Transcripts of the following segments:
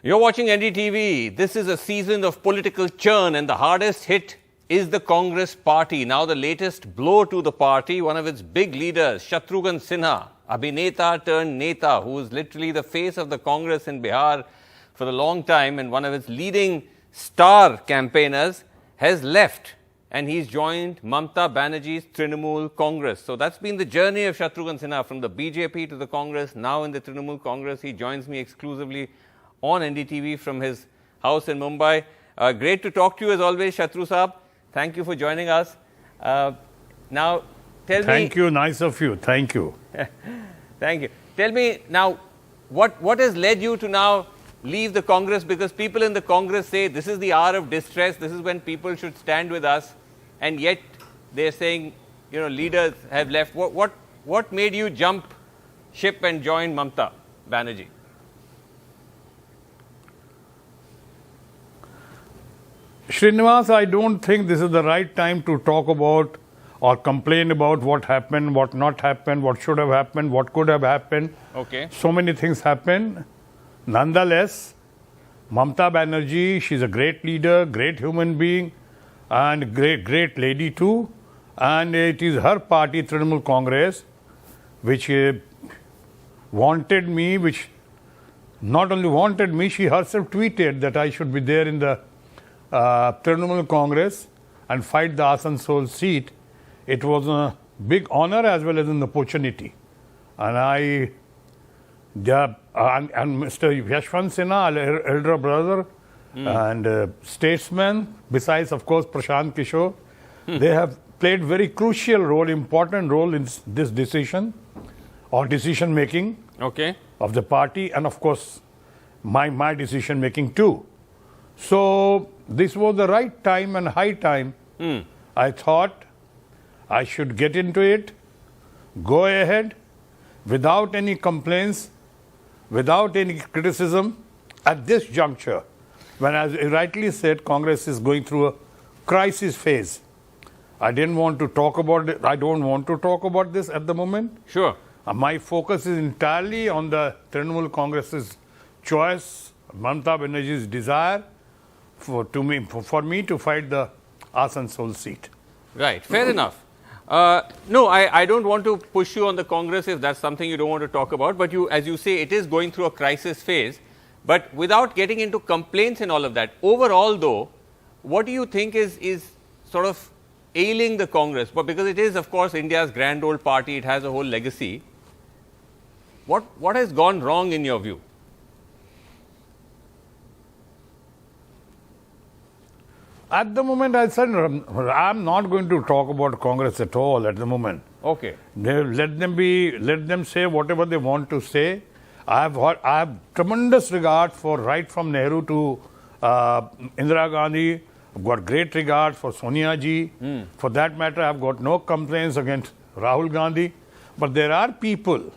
You're watching NDTV. This is a season of political churn, and the hardest hit is the Congress party. Now the latest blow to the party, one of its big leaders, Shatrughan Sinha, Abhineta turned Neta, who is literally the face of the Congress in Bihar for a long time and one of its leading star campaigners, has left and he's joined Mamata Banerjee's Trinamool Congress. So that's been the journey of Shatrughan Sinha from the BJP to the Congress, now in the Trinamool Congress. He joins me exclusively on NDTV from his house in Mumbai. Great to talk to you as always, Shatru Saab. Thank you for joining us. Now, tell me... Thank you. Nice of you. Thank you. Thank you. Tell me now, what has led you to now leave the Congress? Because people in the Congress say this is the hour of distress. This is when people should stand with us. And yet they're saying, you know, leaders have left. What made you jump ship and join Mamata Banerjee? Srinivas, I don't think this is the right time to talk about or complain about what happened, what not happened, what should have happened, what could have happened. Okay. So many things happened. Nonetheless, Mamata Banerjee, she's a great leader, great human being, and great lady too. And it is her party, Trinamool Congress, which wanted me, which not only wanted me, she herself tweeted that I should be there in the Trinamool Congress and fight the Asansol seat. It was a big honor as well as an opportunity. And and Mr. Shatrughan Sinha, elder brother and statesman, besides of course Prashant Kishor, they have played very crucial role, important role in this decision or decision making of the party, and of course my decision making too. So this was the right time and high time. I thought I should get into it, go ahead without any complaints, without any criticism at this juncture, when, as you rightly said, Congress is going through a crisis phase. I didn't want to talk about it. I don't want to talk about this at the moment. Sure. My focus is entirely on the Trinamool Congress's choice, Mamata Banerjee's desire for me to fight the Asansol seat. Right, fair enough. No, I don't want to push you on the Congress if that's something you don't want to talk about. But you, as you say, it is going through a crisis phase. But without getting into complaints and all of that, overall though, what do you think is sort of ailing the Congress? But because it is, of course, India's grand old party, it has a whole legacy. What has gone wrong in your view? At the moment, I said I'm not going to talk about Congress at all at the moment. Okay. Let them say whatever they want to say. I have tremendous regard for right from Nehru to Indira Gandhi. I've got great regard for Sonia ji. For that matter, I've got no complaints against Rahul Gandhi. But there are people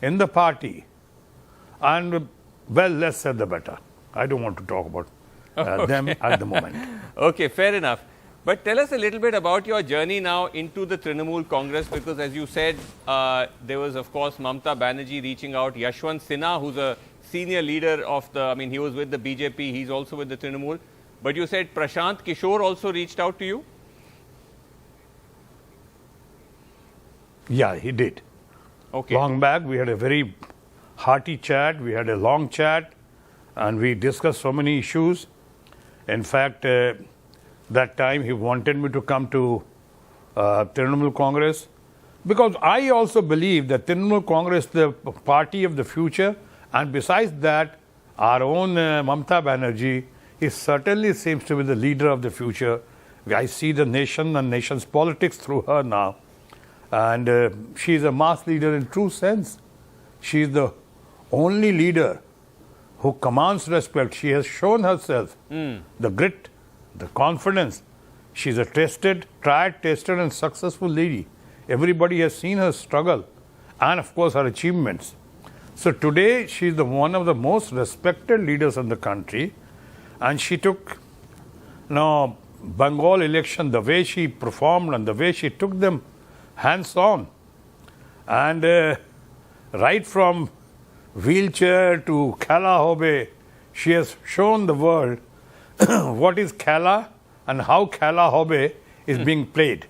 in the party, and well, less said the better. I don't want to talk about them at the moment. Okay, fair enough. But tell us a little bit about your journey now into the Trinamool Congress, because as you said, there was of course Mamata Banerjee reaching out, Shatrughan Sinha, who's a senior leader of the, I mean, he was with the BJP, he's also with the Trinamool. But you said Prashant Kishor also reached out to you? Yeah, he did. Okay. Long back, we had a very hearty chat, we had a long chat, and we discussed so many issues. In fact, that time he wanted me to come to Trinamool Congress, because I also believe that Trinamool Congress is the party of the future, and besides that, our own Mamata Banerjee certainly seems to be the leader of the future. I see the nation and nation's politics through her now, and she is a mass leader in true sense. She is the only leader who commands respect. She has shown herself the grit, the confidence. She's a tried, tested and successful lady. Everybody has seen her struggle and of course her achievements. So today she is one of the most respected leaders in the country, and she took Bengal election, the way she performed and the way she took them hands on, and right from wheelchair to Kala Hobe, she has shown the world what is Khela and how Khela Hobe is being played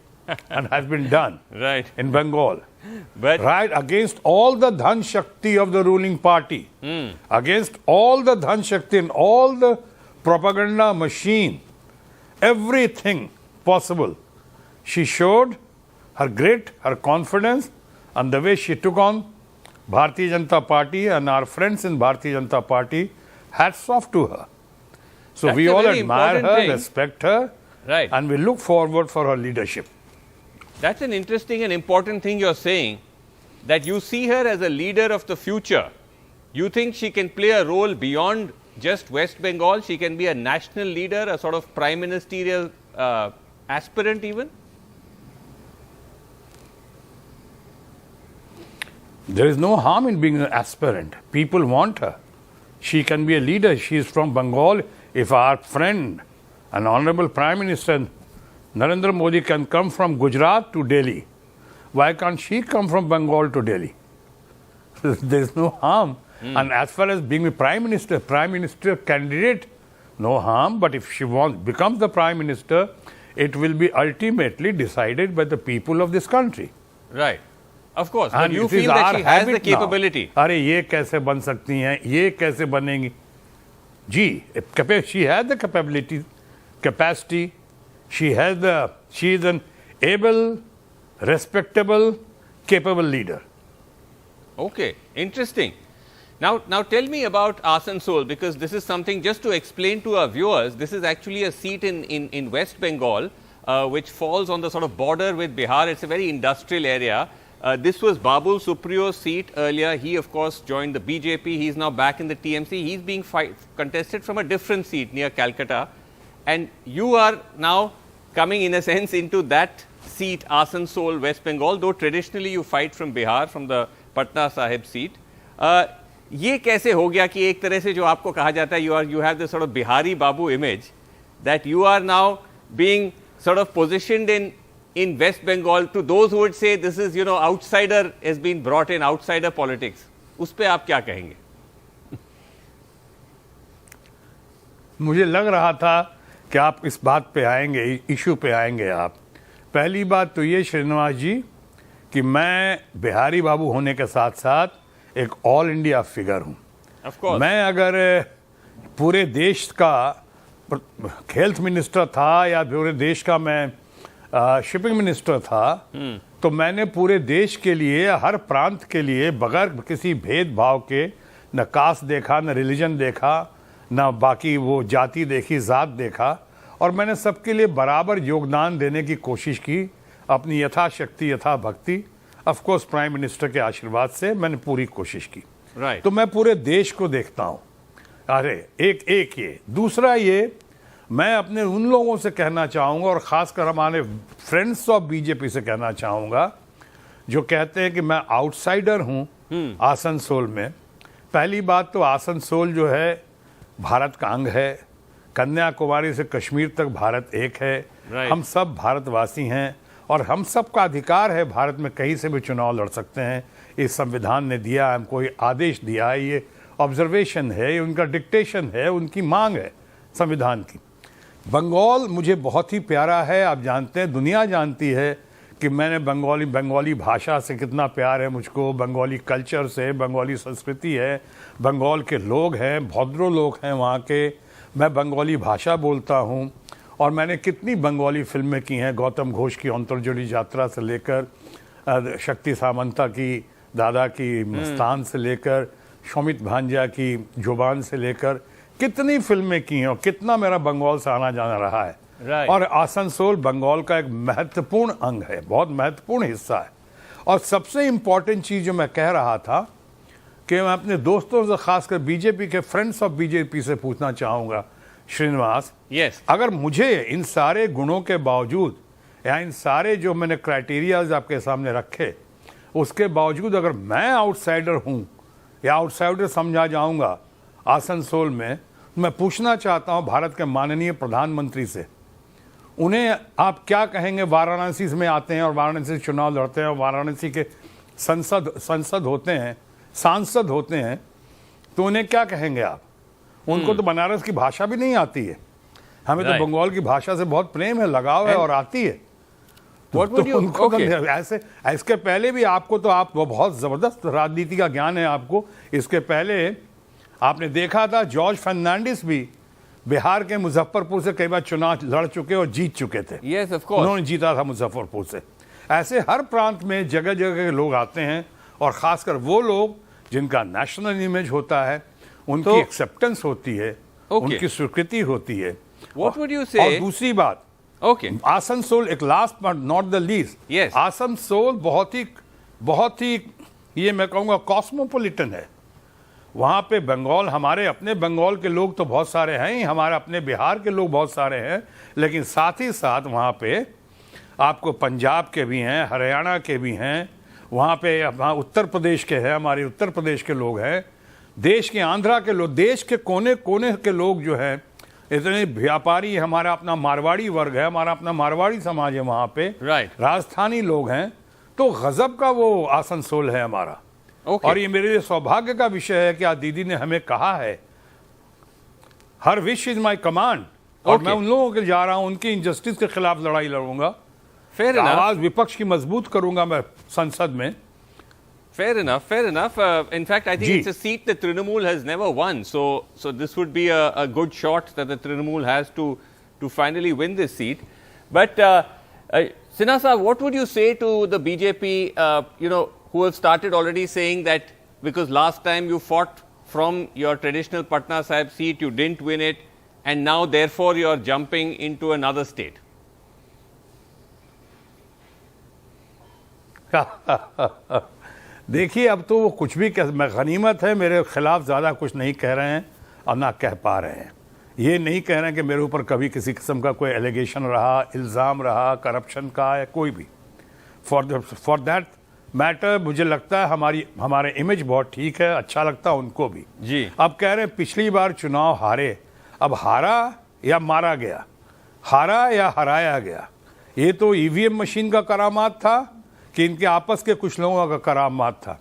and has been done Right. in Bengal. But Right, against all the Dhan Shakti of the ruling party, against all the Dhan Shakti and all the propaganda machine, everything possible. She showed her grit, her confidence, and the way she took on Bharatiya Janata Party and our friends in Bharatiya Janata Party. Hats off to her. So That's we a all very admire important her, thing. respect her, Right. and we look forward for her leadership. That's an interesting and important thing you're saying, that you see her as a leader of the future. You think she can play a role beyond just West Bengal? She can be a national leader, a sort of prime ministerial aspirant even? There is no harm in being an aspirant. People want her. She can be a leader. She is from Bengal. If our friend and Honorable Prime Minister Narendra Modi can come from Gujarat to Delhi, why can't she come from Bengal to Delhi? There is no harm. And as far as being a Prime Minister candidate, no harm. But if she becomes the Prime Minister, it will be ultimately decided by the people of this country. Right. Of course. But And you it is feel that our she has the habit now. capability. अरे ये कैसे बन सकती हैं, ये कैसे बनेंगी? जी, she has the capacity. She is an able, respectable, capable leader. Okay, interesting. Now tell me about Asansol, because this is something, just to explain to our viewers, this is actually a seat in West Bengal, which falls on the sort of border with Bihar. It's a very industrial area. This was Babul Supriyo's seat earlier. He, of course, joined the BJP. He's now back in the TMC. He's being contested from a different seat near Calcutta. And you are now coming, in a sense, into that seat, Asansol, West Bengal, though traditionally you fight from Bihar, from the Patna Sahib seat. ये कैसे हो गया कि एक तरह से जो आपको कहा जाता है, you have this sort of Bihari Babu image, that you are now being sort of positioned in West Bengal. To those who would say this is, outsider has been brought in, outsider politics, उस पे आप क्या कहेंगे? मुझे लग रहा था कि आप इस बात पे आएंगे, इशू पे आएंगे आप। पहली बात तो ये श्रीनिवास जी कि मैं बिहारी बाबू होने के साथ साथ एक ऑल इंडिया फिगर हूँ। मैं अगर पूरे देश का हेल्थ मिनिस्टर था या पूरे देश का मैं शिपिंग मिनिस्टर था, तो मैंने पूरे देश के लिए, हर प्रांत के लिए, बगैर किसी भेदभाव के, न कास्ट देखा, न रिलीजन देखा, न बाकी वो जाति देखी, जात देखा, और मैंने सबके लिए बराबर योगदान देने की कोशिश की, अपनी यथाशक्ति, यथा भक्ति। ऑफ कोर्स प्राइम मिनिस्टर के आशीर्वाद से मैंने पूरी कोशिश की। Right. तो मैं पूरे देश को देखता हूँ। अरे एक ये, दूसरा ये, मैं अपने उन लोगों से कहना चाहूँगा, और ख़ासकर हमारे फ्रेंड्स ऑफ बीजेपी से कहना चाहूँगा, जो कहते हैं कि मैं आउटसाइडर हूँ आसनसोल में। पहली बात तो आसनसोल जो है भारत का अंग है, कन्याकुमारी से कश्मीर तक भारत एक है। Right. हम सब भारतवासी हैं और हम सब का अधिकार है भारत में कहीं से भी चुनाव लड़ सकते हैं। इस संविधान ने दिया, हमको ये आदेश दिया है, ये ऑब्जर्वेशन है, ये उनका डिक्टेशन है, उनकी मांग है संविधान की। बंगाल मुझे बहुत ही प्यारा है। आप जानते हैं, दुनिया जानती है कि मैंने बंगाली भाषा से कितना प्यार है मुझको, बंगाली कल्चर से, बंगाली संस्कृति है, बंगाल के लोग हैं, भद्रो लोग हैं वहाँ के, मैं बंगाली भाषा बोलता हूँ। और मैंने कितनी बंगाली फिल्में की हैं, गौतम घोष की अंतर्जोड़ी यात्रा से लेकर शक्ति सामंता की दादा की मस्तान से लेकर शोमित भांजा की जुबान से लेकर कितनी फिल्में की हैं, और कितना मेरा बंगाल से आना जाना रहा है। Right. और आसनसोल बंगाल का एक महत्वपूर्ण अंग है, बहुत महत्वपूर्ण हिस्सा है। और सबसे इम्पोर्टेंट चीज़ जो मैं कह रहा था कि मैं अपने दोस्तों से, खासकर बीजेपी के फ्रेंड्स ऑफ बीजेपी से पूछना चाहूँगा श्रीनिवास, Yes. अगर मुझे इन सारे गुणों के बावजूद या इन सारे जो मैंने क्राइटेरियाज आपके सामने रखे, उसके बावजूद अगर मैं आउटसाइडर हूँ या आउटसाइडर समझा जाऊँगा आसनसोल में, मैं पूछना चाहता हूँ भारत के माननीय प्रधानमंत्री से, उन्हें आप क्या कहेंगे? वाराणसी में आते हैं और वाराणसी से चुनाव लड़ते हैं और वाराणसी के सांसद होते हैं, तो उन्हें क्या कहेंगे आप? उनको तो बनारस की भाषा भी नहीं आती है, हमें तो बंगाल की भाषा से बहुत प्रेम है, लगाव है और आती है। उनको तो ऐसे, इसके पहले भी आपको तो आप वो बहुत जबरदस्त राजनीति का ज्ञान है आपको। इसके पहले आपने देखा था जॉर्ज फर्नांडिस भी बिहार के मुजफ्फरपुर से कई बार चुनाव लड़ चुके और जीत चुके थे। Yes, of course. उन्होंने जीता था मुजफ्फरपुर से। ऐसे हर प्रांत में जगह जगह के लोग आते हैं, और खासकर वो लोग जिनका नेशनल इमेज होता है, उनकी एक्सेप्टेंस होती है, उनकी स्वीकृति होती है। What would you say? और दूसरी बात, आसनसोल, एक last but not the least, Asansol बहुत ही ये मैं कहूँगा कॉस्मोपोलिटन है। वहाँ पे बंगाल, हमारे अपने बंगाल के लोग तो बहुत सारे हैं ही, हमारे अपने बिहार के लोग बहुत सारे हैं, लेकिन साथ ही साथ वहाँ पे आपको पंजाब के भी हैं, हरियाणा के भी हैं, वहाँ पे उत्तर प्रदेश के हैं, हमारे उत्तर प्रदेश के लोग हैं, देश के आंध्रा के लोग, देश के कोने कोने के लोग जो हैं, इतने व्यापारी, हमारा अपना मारवाड़ी वर्ग है, हमारा अपना मारवाड़ी समाज है वहाँ पे, राजस्थानी लोग हैं। तो गजब का वो आसनसोल है हमारा। और ये मेरे लिए सौभाग्य का विषय है कि आज दीदी ने हमें कहा है, हर विश इज माई कमांड, और मैं उन लोगों के जा रहा हूं, उनकी इनजस्टिस के खिलाफ लड़ाई लड़ूंगा, आवाज विपक्ष की मजबूत करूंगा मैं संसद में। Fair enough. In fact, I think it's a seat that Trinamool has never won. So this would be a good shot that the Trinamool has to finally win this seat. But Sinha Saab, what would you say to the BJP, who have started already saying that because last time you fought from your traditional Patna Sahib seat, you didn't win it, and now therefore you are jumping into another state? देखिए, अब तो वो कुछ भी मैं गनीमत है, मेरे खिलाफ ज़्यादा कुछ नहीं कह रहे हैं और ना कह पा रहे हैं। ये नहीं कह रहे हैं कि मेरे ऊपर कभी किसी किस्म का कोई एलिगेशन रहा, इल्ज़ाम रहा करप्शन का, या कोई भी। फॉर दैट मैटर मुझे लगता है हमारे इमेज बहुत ठीक है, अच्छा लगता है उनको भी जी। अब कह रहे हैं पिछली बार चुनाव हारे, अब हारा या मारा गया, हारा या हराया गया, ये तो ईवीएम मशीन का करामात था कि इनके आपस के कुछ लोगों का करामात था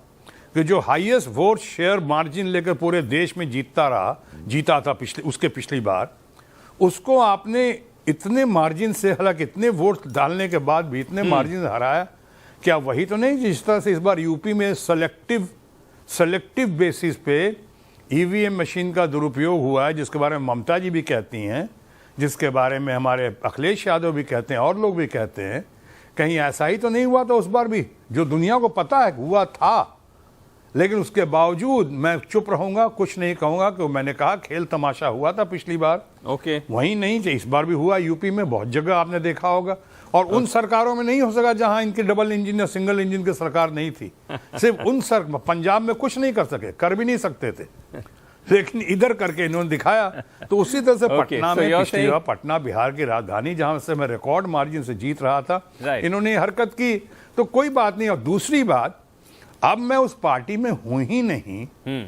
कि जो हाईएस्ट वोट शेयर मार्जिन लेकर पूरे देश में जीता था पिछली बार, उसको आपने इतने मार्जिन से, हालांकि इतने वोट डालने के बाद भी इतने मार्जिन से हराया। क्या वही तो नहीं जिस तरह से इस बार यूपी में सेलेक्टिव बेसिस पे ईवीएम मशीन का दुरुपयोग हुआ है, जिसके बारे में ममता जी भी कहती हैं, जिसके बारे में हमारे अखिलेश यादव भी कहते हैं और लोग भी कहते हैं, कहीं ऐसा ही तो नहीं हुआ था उस बार भी, जो दुनिया को पता है हुआ था। लेकिन उसके बावजूद मैं चुप रहूंगा, कुछ नहीं कहूंगा, क्योंकि मैंने कहा खेल तमाशा हुआ था पिछली बार, वहीं नहीं, इस बार भी हुआ यूपी में, बहुत जगह आपने देखा होगा। और उन सरकारों में नहीं हो सका जहां इनकी डबल इंजन या सिंगल इंजन की सरकार नहीं थी। सिर्फ पंजाब में कुछ नहीं कर सके, कर भी नहीं सकते थे, लेकिन इधर करके इन्होंने दिखाया। तो उसी तरह से पटना में पिछली बार, पटना बिहार की राजधानी जहां से मैं रिकॉर्ड मार्जिन से जीत रहा था, इन्होंने हरकत की, तो कोई बात नहीं। और दूसरी बात, अब मैं उस पार्टी में हूं ही नहीं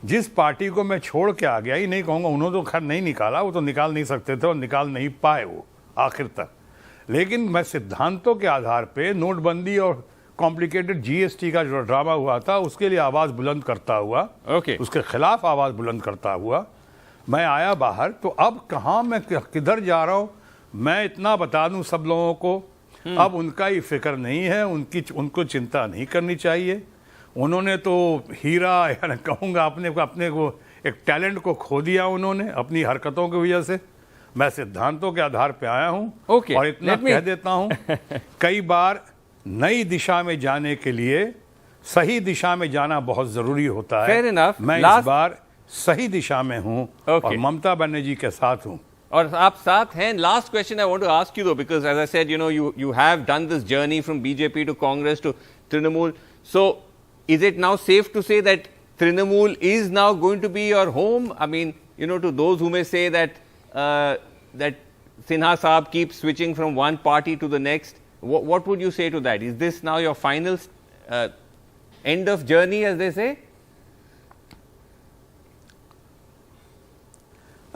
जिस पार्टी को मैं छोड़ के आ गया, ही नहीं कहूंगा, उन्होंने तो खैर नहीं निकाला, वो तो निकाल नहीं सकते थे और निकाल नहीं पाए वो आखिर तक। लेकिन मैं सिद्धांतों के आधार पे नोटबंदी और कॉम्प्लिकेटेड जीएसटी का जो ड्रामा हुआ था, उसके लिए आवाज बुलंद करता हुआ, उसके खिलाफ आवाज बुलंद करता हुआ मैं आया बाहर। तो अब कहाँ मैं किधर जा रहा हूं, मैं इतना बता दूं सब लोगों को, अब उनका ही फिक्र नहीं है, उनको चिंता नहीं करनी चाहिए। उन्होंने तो हीरा, यानी कहूँगा अपने को एक टैलेंट को खो दिया उन्होंने अपनी हरकतों की वजह से। मैं सिद्धांतों के आधार पे आया हूं और इतना कह देता हूं, कई बार नई दिशा में जाने के लिए सही दिशा में जाना बहुत जरूरी होता है। मैं इस बार सही दिशा में हूं और ममता बनर्जी के साथ हूं। और आप साथ हैं। Last question I want to ask you, because as I said, you have done this journey from BJP to Congress to Trinamool. So is it now safe to say that Trinamool is now going to be your home? I mean, to those who may say that Sinha Saab keeps switching from one party to the next, what would you say to that? Is this now your final end of journey, as they say?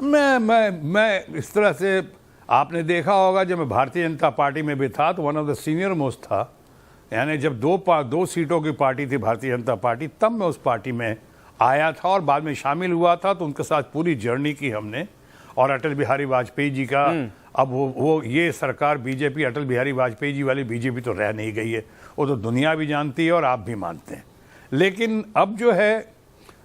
मैं इस तरह से, आपने देखा होगा जब मैं Bharatiya Janata party में भी था तो one of the senior most था, यानी जब दो सीटों की पार्टी थी भारतीय जनता पार्टी, तब मैं उस पार्टी में आया था और बाद में शामिल हुआ था, तो उनके साथ पूरी जर्नी की हमने। और अटल बिहारी वाजपेयी जी का अब वो ये सरकार बीजेपी, अटल बिहारी वाजपेयी जी वाली बीजेपी तो रह नहीं गई है, वो तो दुनिया भी जानती है और आप भी मानते हैं। लेकिन अब जो है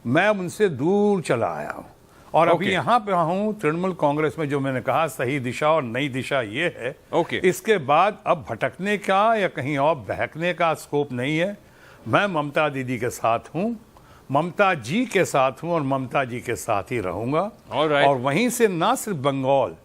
मैं उनसे दूर चला आया हूँ और अभी यहाँ पे हूँ तृणमूल कांग्रेस में। जो मैंने कहा सही दिशा और नई दिशा ये है, इसके बाद अब भटकने का या कहीं और बहकने का स्कोप नहीं है। मैं ममता दीदी के साथ हूँ, ममता जी के साथ हूँ और ममता जी के साथ ही रहूंगा। और वहीं से ना सिर्फ बंगाल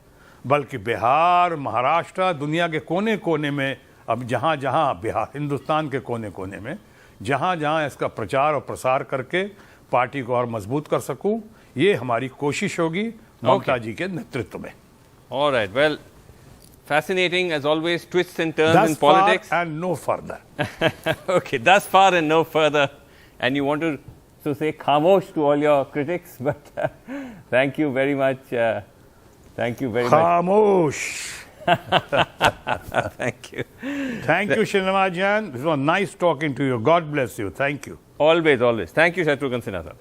बल्कि बिहार, महाराष्ट्र, दुनिया के कोने कोने में, अब जहाँ जहाँ बिहार, हिंदुस्तान के कोने कोने में जहाँ जहाँ इसका प्रचार और प्रसार करके पार्टी को और मजबूत कर सकूं, ये हमारी कोशिश होगी ममता जी के नेतृत्व में। All right, well, fascinating as always, twists and turns in politics. Thus far and no further. Okay, thus far and no further. And you want to say khamosh to all your critics, but thank you very much. Thank you very much. Khamosh. Thank you. Thank you, Srinivas Jan. It was nice talking to you. God bless you. Thank you. Always, always. Thank you, Shatrughan Sinha sir.